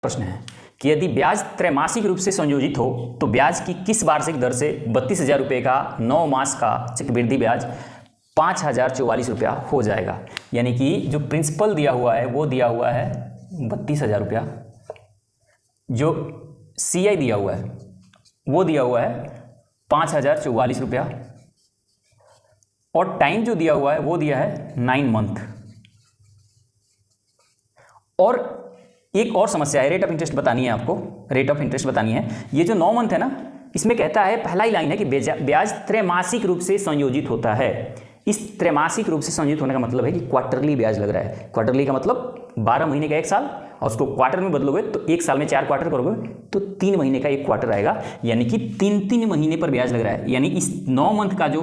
प्रश्न है कि यदि ब्याज त्रैमासिक रूप से संयोजित हो तो ब्याज की किस वार्षिक दर से 32,000 रुपये का 9 मास का चक्रवृद्धि ब्याज 5,044 रुपया हो जाएगा। यानी कि जो प्रिंसिपल दिया हुआ है वो दिया हुआ है 32,000 रुपया, जो CI दिया हुआ है वो दिया हुआ है 5,044 रुपया, और टाइम जो दिया हुआ है वो दिया है 9 मंथ। और एक और समस्या है, रेट ऑफ इंटरेस्ट बतानी है आपको, रेट ऑफ इंटरेस्ट बतानी है। ये जो 9 मंथ है ना, इसमें कहता है, पहला ही लाइन है कि ब्याज त्रैमासिक रूप से संयोजित होता है। इस त्रैमासिक रूप से संयोजित होने का मतलब है कि क्वार्टरली ब्याज लग रहा है। क्वार्टरली का मतलब 12 महीने का 1 साल, और उसको क्वार्टर में बदलोगे तो 1 साल में 4 क्वार्टर करोगे तो 3 महीने का 1 क्वार्टर आएगा, यानी कि 3-3 महीने पर ब्याज लग रहा है। यानी इस 9 मंथ का जो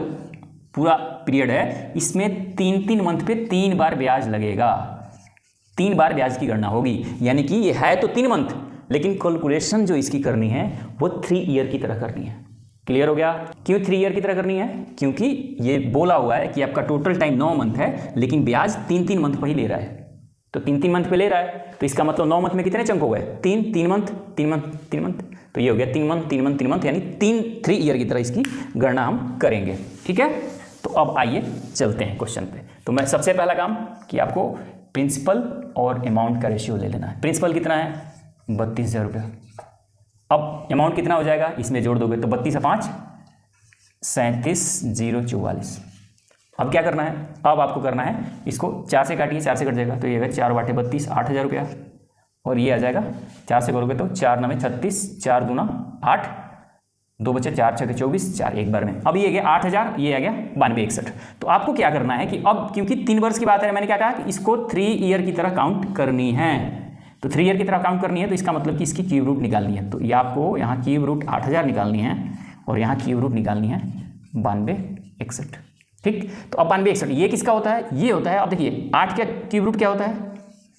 पूरा पीरियड है इसमें 3-3 मंथ पे 3 बार ब्याज लगेगा, 3 बार ब्याज की गणना होगी। यानी कि ये है तो 3 मंथ, लेकिन कैलकुलेशन जो इसकी करनी है वो 3 ईयर की तरह करनी है। क्लियर हो गया? क्यों 3 ईयर की तरह करनी है? क्योंकि ये बोला हुआ है कि आपका टोटल टाइम 9 मंथ है, लेकिन ब्याज 3-3 मंथ पर ही ले रहा है। तो 3-3 मंथ पे ले रहा है, तो इसका मतलब 9 मंथ में कितने चंक हो गए? 3 मंथ, 3 मंथ, 3 मंथ, तो ये हो गया 3 मंथ, 3 मंथ, 3 मंथ, यानी 3 ईयर की तरह इसकी गणना हम करेंगे। ठीक है, तो अब आइए चलते हैं क्वेश्चन पे। तो मैं सबसे पहला काम कि आपको प्रिंसिपल और अमाउंट का रेशियो ले लेना है। प्रिंसिपल कितना है? 32,000 रुपया। अब अमाउंट कितना हो जाएगा? इसमें जोड़ दोगे तो 32 से 5 37,044। अब क्या करना है? अब आपको करना है, इसको 4 से काटिए, 4 से कट जाएगा तो ये आएगा 4 बाटे 32, 8,000 रुपया। और ये आ जाएगा 4 से करोगे तो 4 9 36, 4 दूना 8, 2 बचे 4 6 24, 4 एक बार में। अब ये गया 8,000, ये आ गया 9261। तो आपको क्या करना है कि अब क्योंकि 3 वर्ष की बात है, मैंने क्या कहा कि इसको 3 ईयर की तरह काउंट करनी है। तो 3 ईयर की तरह काउंट करनी है, तो इसका मतलब कि इसकी क्यूब रूट निकालनी है। तो ये आपको यहाँ क्यूब रूट 8,000 निकालनी है और यहाँ क्यूब रूट निकालनी है 9261। ठीक, तो अब 9261 ये किसका होता है? ये होता है, अब देखिए 8 का क्यूब रूट क्या होता है?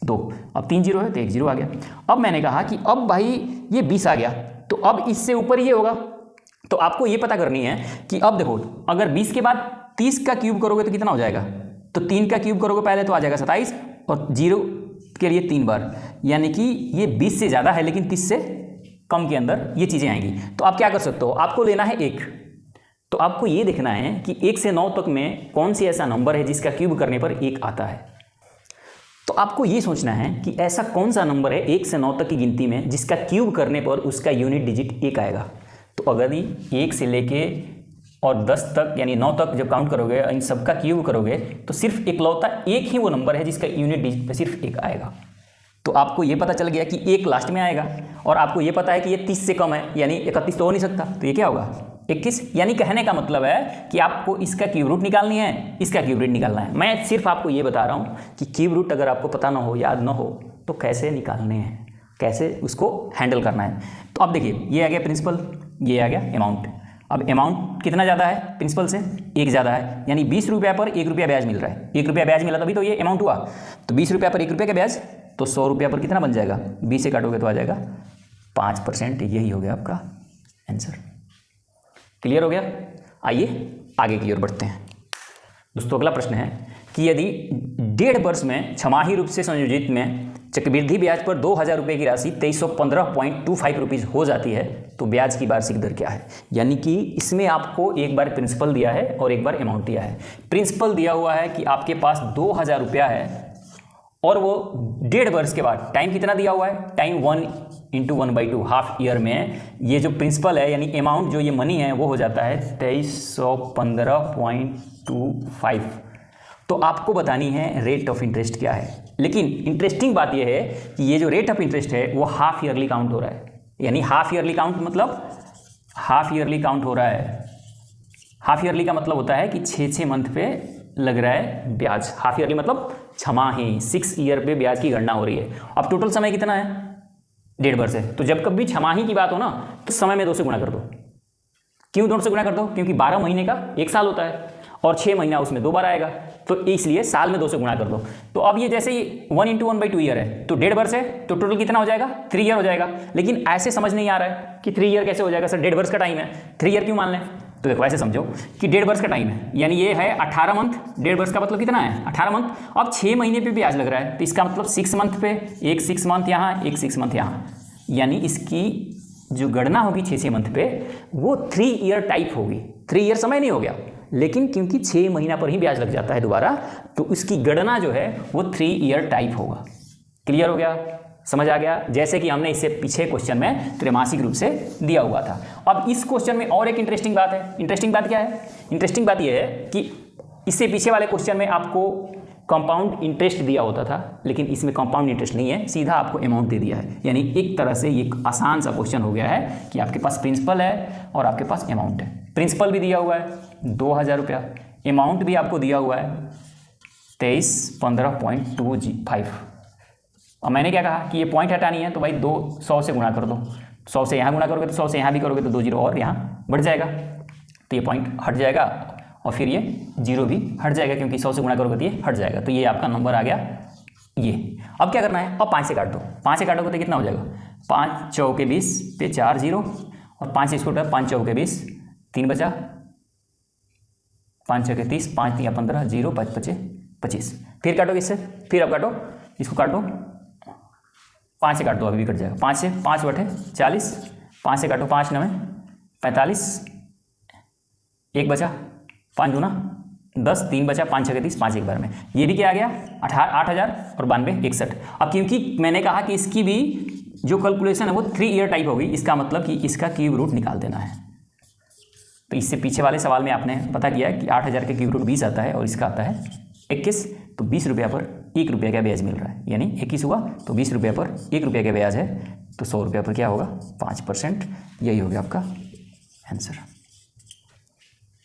2। अब 3 जीरो है तो 1 जीरो आ गया। अब मैंने कहा कि अब भाई ये 20 आ गया, तो अब इससे ऊपर ये होगा। तो आपको ये पता करनी है कि अब देखो, अगर 20 के बाद 30 का क्यूब करोगे तो कितना हो जाएगा? तो 3 का क्यूब करोगे पहले तो आ जाएगा 27, और 0 के लिए 3 बार, यानी कि ये 20 से ज़्यादा है लेकिन 30 से कम के अंदर ये चीज़ें आएंगी। तो आप क्या कर सकते हो? आपको लेना है 1। तो आपको ये देखना है कि 1 से 9 तक में कौन सी ऐसा नंबर है जिसका क्यूब करने पर 1 आता है। तो आपको ये सोचना है कि ऐसा कौन सा नंबर है 1 से 9 तक की गिनती में जिसका क्यूब करने पर उसका यूनिट डिजिट 1 आएगा। तो अगर 1 से लेके और 10 तक यानी 9 तक जब काउंट करोगे, इन सबका क्यूब करोगे, तो सिर्फ इकलौता 1 ही वो नंबर है जिसका यूनिट डिजिट पे सिर्फ 1 आएगा। तो आपको ये पता चल गया कि 1 लास्ट में आएगा, और आपको ये पता है कि ये 30 से कम है, यानी 31 तो हो नहीं सकता, तो ये क्या होगा? 21। यानी कहने का मतलब है कि आपको इसका क्यूब रूट निकालनी है, इसका क्यूब रूट निकालना है। मैं सिर्फ आपको ये बता रहा हूँ कि क्यूब रूट अगर आपको पता ना हो, याद ना हो, तो कैसे निकालने हैं, कैसे उसको हैंडल करना है। तो अब देखिए, ये आ गया प्रिंसिपल, ये आ गया अमाउंट। अब अमाउंट कितना ज़्यादा है प्रिंसिपल से? 1 ज़्यादा है, यानी 20 रुपया पर 1 रुपया ब्याज मिल रहा है। 1 रुपया ब्याज मिला तभी तो ये अमाउंट हुआ। तो 20 रुपया पर 1 रुपया का ब्याज, तो 100 रुपया पर कितना बन जाएगा? 20 से काटोगे तो आ जाएगा 5%। यही हो गया आपका आंसर। क्लियर हो गया? आइए आगे की ओर बढ़ते हैं। दोस्तों अगला प्रश्न है कि यदि 1.5 वर्ष में छमाही रूप से संयोजित में चक्रवृद्धि ब्याज पर 2,000 रुपये की राशि 2315.25 रुपीज़ हो जाती है तो ब्याज की वार्षिक दर क्या है? यानी कि इसमें आपको एक बार प्रिंसिपल दिया है और एक बार अमाउंट दिया है। प्रिंसिपल दिया हुआ है कि आपके पास 2,000 रुपया है, और वो 1.5 वर्ष के बाद टाइम कितना दिया हुआ है? टाइम 1 × 1/2 हाफ ईयर में ये जो प्रिंसिपल है यानी अमाउंट जो ये मनी है वो हो जाता है 2315.25। तो आपको बतानी है रेट ऑफ इंटरेस्ट क्या है। लेकिन इंटरेस्टिंग बात यह है कि ये जो रेट ऑफ इंटरेस्ट है वो हाफ ईयरली काउंट हो रहा है। यानी हाफ ईयरली काउंट मतलब हाफ ईयरली काउंट हो रहा है। हाफ ईयरली का मतलब होता है कि 6 मंथ पे लग रहा है ब्याज। हाफ ईयरली मतलब छमाही, 6 ईयर पे ब्याज की गणना हो रही है। अब टोटल समय कितना है? 1.5 वर्ष है। तो जब कभी छमाही की बात हो ना, तो समय में 2 से गुणा कर दो। क्यों 2 से गुणा कर दो? क्योंकि 12 महीने का 1 साल होता है, और 6 महीना उसमें 2 बार आएगा, तो इसलिए साल में 2 से गुणा कर दो। तो अब ये जैसे ही 1 × 1/2 ईयर है, तो 1.5 वर्ष है, तो टोटल कितना हो जाएगा? 3 ईयर हो जाएगा। लेकिन ऐसे समझ नहीं आ रहा है कि 3 ईयर कैसे हो जाएगा सर, 1.5 वर्ष का टाइम है, 3 ईयर क्यों मान लें? तो देखो ऐसे समझो कि 1.5 वर्ष का टाइम है, यानी ये है 18 मंथ, 1.5 वर्ष का मतलब कितना है 18 मंथ। अब 6 महीने पे ब्याज लग रहा है, तो इसका मतलब 6 मंथ पे, एक 6 मंथ यहाँ, एक 6 मंथ यहाँ, यानी इसकी जो गणना होगी 6 मंथ पे वो 3 ईयर टाइप होगी। 3 ईयर समय नहीं हो गया, लेकिन क्योंकि 6 महीना पर ही ब्याज लग जाता है दोबारा, तो उसकी गणना जो है वो 3 ईयर टाइप होगा। क्लियर हो गया, समझ आ गया। जैसे कि हमने इससे पीछे क्वेश्चन में त्रैमासिक रूप से दिया हुआ था। अब इस क्वेश्चन में और एक इंटरेस्टिंग बात है। इंटरेस्टिंग बात क्या है? इंटरेस्टिंग बात यह है कि इससे पीछे वाले क्वेश्चन में आपको कंपाउंड इंटरेस्ट दिया होता था, लेकिन इसमें कंपाउंड इंटरेस्ट नहीं है, सीधा आपको अमाउंट दे दिया है। यानी एक तरह से ये आसान सा क्वेश्चन हो गया है कि आपके पास प्रिंसिपल है और आपके पास अमाउंट है। प्रिंसिपल भी दिया हुआ है 2000 रुपया, अमाउंट भी आपको दिया हुआ है 2315.25। और मैंने क्या कहा कि ये पॉइंट हटानी है, तो भाई 200 से गुणा कर दो। 100 से यहाँ गुणा करोगे तो 100 से यहाँ भी करोगे तो 2 जीरो और यहाँ बढ़ जाएगा, तो ये पॉइंट हट जाएगा और फिर ये जीरो भी हट जाएगा, क्योंकि 100 से गुणा करोगे तो ये हट जाएगा। तो ये आपका नंबर आ गया ये। अब क्या करना है? अब 5 से काट दो। 5 से काटोगे तो कितना हो जाएगा? 5 चौके 20 पे 4 जीरो और 5 से इसको 5 चौके 20, 3 बचा, 5 चौके 30, 5 3 15, 0 5 बचे 25। फिर काटोगे इससे, फिर अब काटो, इसको काटो, 5 से काट दो, अभी भी कट जाएगा। 5 से 5 बटे 40, 5 से काटो, 5 9 45, 1 बचा, 5 दूना 10, 3 बचा, 5 6 30, 5 एक बार में। ये भी क्या आ गया 8000 और 92 61। अब क्योंकि मैंने कहा कि इसकी भी जो कैलकुलेशन है वो 3 ईयर टाइप होगी, इसका मतलब कि इसका क्यूब रूट निकाल देना है। तो इससे पीछे वाले सवाल में आपने पता किया कि 8000 के क्यूब रूट 20 आता है और इसका आता है 21। तो 20 रुपया पर 1 रुपया का ब्याज मिल रहा है, यानी 21 हुआ तो 20 रुपया पर 1 रुपया का ब्याज है, तो 100 रुपया पर क्या होगा 5%। यही हो गया आपका आंसर।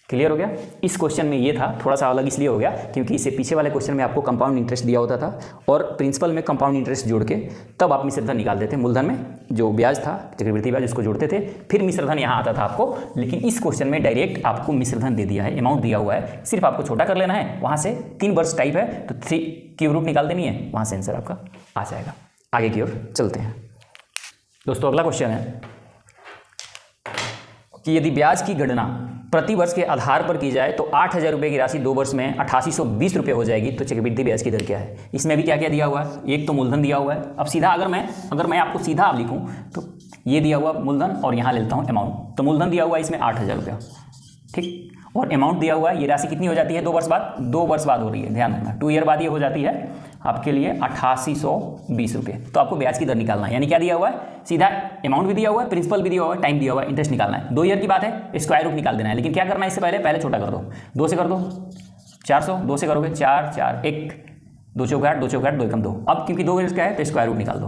क्लियर हो गया। इस क्वेश्चन में ये था, थोड़ा सा अलग इसलिए हो गया क्योंकि इससे पीछे वाले क्वेश्चन में आपको कंपाउंड इंटरेस्ट दिया होता था और प्रिंसिपल में कंपाउंड इंटरेस्ट जोड़ के तब आप मिश्रधन निकाल देते। मूलधन में जो ब्याज था चक्रवृद्धि ब्याज उसको जोड़ते थे, फिर मिश्रधन यहाँ आता था आपको। लेकिन इस क्वेश्चन में डायरेक्ट आपको मिश्रधन दे दिया है, अमाउंट दिया हुआ है, सिर्फ आपको छोटा कर लेना है। वहाँ से 3 वर्ष टाइप है तो 3 क्यूब रूट निकाल देनी है, वहाँ से आंसर आपका आ जाएगा। आगे की ओर चलते हैं दोस्तों। अगला क्वेश्चन है कि यदि ब्याज की गणना प्रति वर्ष के आधार पर की जाए तो 8000 रुपये की राशि 2 वर्ष में 8820 रुपये हो जाएगी, तो चक्रवृद्धि ब्याज की दर क्या है? इसमें भी क्या क्या दिया हुआ है? एक तो मूलधन दिया हुआ है। अब सीधा अगर मैं आपको सीधा अब लिखूं तो ये दिया हुआ मूलधन और यहाँ लेता हूँ अमाउंट। तो मूलधन दिया हुआ है इसमें 8000 रुपया, ठीक, और अमाउंट दिया हुआ है, ये राशि कितनी हो जाती है 2 वर्ष बाद? 2 वर्ष बाद हो रही है, ध्यान रखना, 2 ईयर बाद ये हो जाती है आपके लिए 8820 रुपये। तो आपको ब्याज की दर निकालना है, यानी क्या दिया हुआ है? सीधा अमाउंट भी दिया हुआ है, प्रिंसिपल भी दिया हुआ है, टाइम दिया हुआ है, इंटरेस्ट निकालना है। 2 ईयर की बात है, स्क्वायर रूट निकाल देना है। लेकिन क्या करना है इससे पहले छोटा कर दो, 2 से कर दो 400, 2 से करोगे 4 4 1, 2 चौके 8, 2 चौके 8, 2 एकम 2। अब क्योंकि 2 ईयर का है तो स्क्वायर रूट निकाल दो।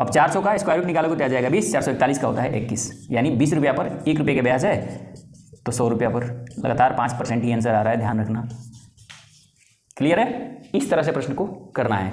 अब 400 का स्क्वायर रूट निकालोगे तो आ जाएगा 20, 441 का होता है 21, यानी 20 रुपया पर 1 रुपये के ब्याज है, तो 100 रुपया पर लगातार 5% ही आंसर आ रहा है, ध्यान रखना। क्लियर है? इस तरह से प्रश्न को करना है।